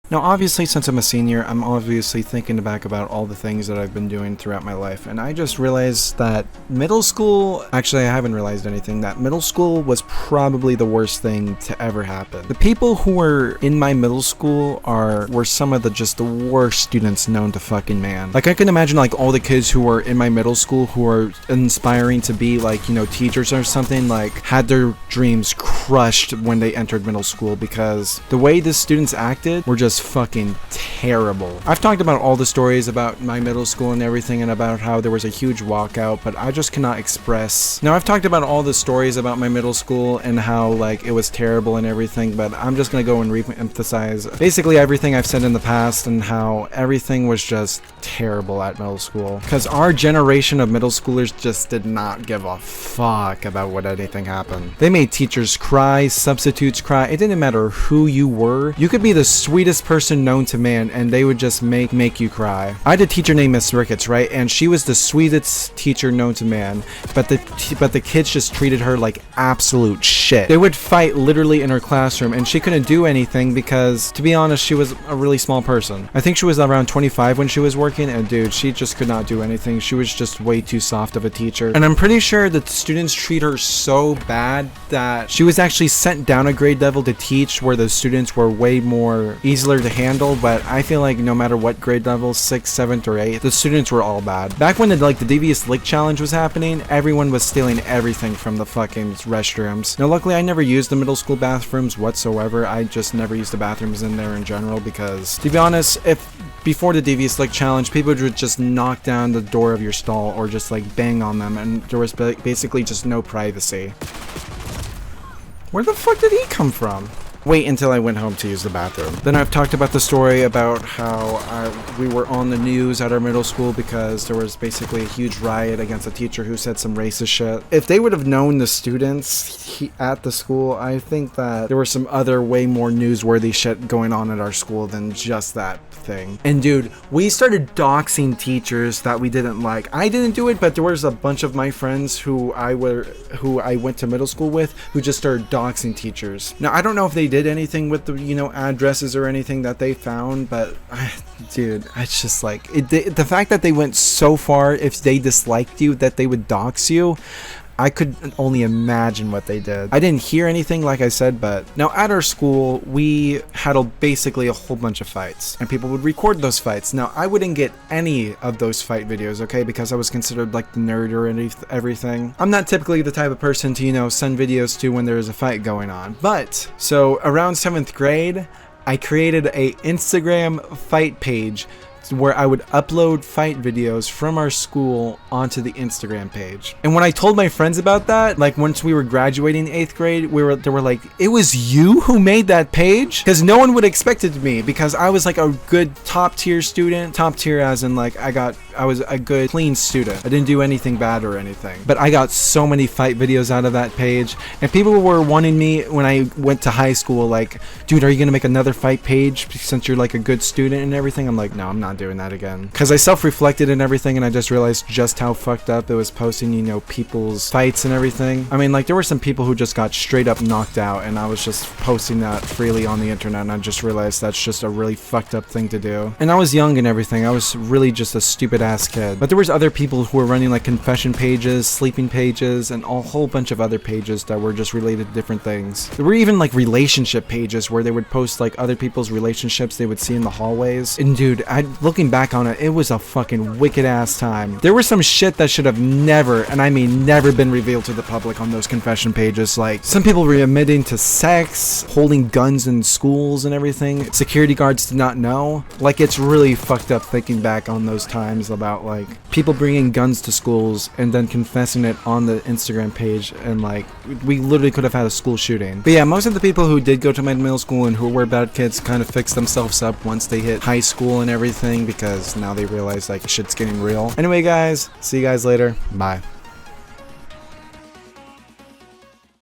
Now, obviously, since I'm a senior, I'm obviously thinking back about all the things that I've been doing throughout my life, and I just realized that middle school, actually I haven't realized anything, that middle school was probably the worst thing to ever happen. The people who were in my middle school were some of the worst students known to fucking man. Like, I can imagine like all the kids who were in my middle school who are inspiring to be like, you know, teachers or something, like had their dreams crushed when they entered middle school, because the way the students acted were just fucking terrible. I've talked about all the stories about my middle school and everything, and about how there was a huge walkout, but I just cannot express. Now, I've talked about all the stories about my middle school and how like it was terrible and everything, but I'm just gonna go and re-emphasize basically everything I've said in the past, and how everything was just terrible at middle school, because our generation of middle schoolers just did not give a fuck about what anything happened. They made teachers cry, substitutes cry. It didn't matter who you were. You could be the sweetest person known to man, and they would just make you cry. I had a teacher named Miss Ricketts, right? And she was the sweetest teacher known to man, but the kids just treated her like absolute shit. They would fight literally in her classroom, and she couldn't do anything because, to be honest, she was a really small person. I think she was around 25 when she was working, and dude, she just could not do anything. She was just way too soft of a teacher. And I'm pretty sure that the students treat her so bad that she was actually sent down a grade level to teach where the students were way more easier to handle. But I feel like no matter what grade level, 6th, 7th, or 8th, the students were all bad. Back when the Devious Lick Challenge was happening, everyone was stealing everything from the fucking restrooms. Now, luckily, I never used the middle school bathrooms whatsoever. I just never used the bathrooms in there in general, because, to be honest, if before the Devious Lick Challenge, people would just knock down the door of your stall or just like bang on them, and there was basically just no privacy. Where the fuck did he come from? Wait until I went home to use the bathroom. Then I've talked about the story about how we were on the news at our middle school because there was basically a huge riot against a teacher who said some racist shit. If they would have known the students at the school, I think that there was some other way more newsworthy shit going on at our school than just that thing. And dude, we started doxing teachers that we didn't like. I didn't do it, but there was a bunch of my friends who I went to middle school with who just started doxing teachers. Now, I don't know if they did anything with the, you know, addresses or anything that they found, but dude, it's just like the fact that they went so far, if they disliked you, that they would dox you. I could only imagine what they did. I didn't hear anything, like I said, but now at our school, we had basically a whole bunch of fights, and people would record those fights. Now, I wouldn't get any of those fight videos, okay, because I was considered like the nerd or everything. I'm not typically the type of person to, you know, send videos to when there is a fight going on. But, so around 7th grade, I created a Instagram fight page where I would upload fight videos from our school onto the Instagram page. And when I told my friends about that, like once we were graduating 8th grade, they were like, "It was you who made that page?" Because no one would expect it to me, because I was like a good top tier student. Top tier as in like I was a good clean student. I didn't do anything bad or anything. But I got so many fight videos out of that page, and people were wanting me when I went to high school, like, "Dude, are you gonna make another fight page since you're like a good student and everything?" I'm like, no, I'm not doing that again, because I self-reflected and everything, and I just realized just how fucked up it was posting, you know, people's fights and everything. I mean, like, there were some people who just got straight up knocked out, and I was just posting that freely on the internet, and I just realized that's just a really fucked up thing to do. And I was young and everything. I was really just a stupid ass kid. But there was other people who were running like confession pages, sleeping pages, and a whole bunch of other pages that were just related to different things. There were even like relationship pages where they would post like other people's relationships they would see in the hallways. And dude, looking back on it, it was a fucking wicked ass time. There was some shit that should have never, and I mean never, been revealed to the public on those confession pages. Like, some people were admitting to sex, holding guns in schools and everything. Security guards did not know. Like, it's really fucked up thinking back on those times about like people bringing guns to schools and then confessing it on the Instagram page, and like we literally could have had a school shooting. But yeah, most of the people who did go to my middle school and who were bad kids kind of fixed themselves up once they hit high school and everything, because now they realize like shit's getting real. Anyway guys, see you guys later. Bye.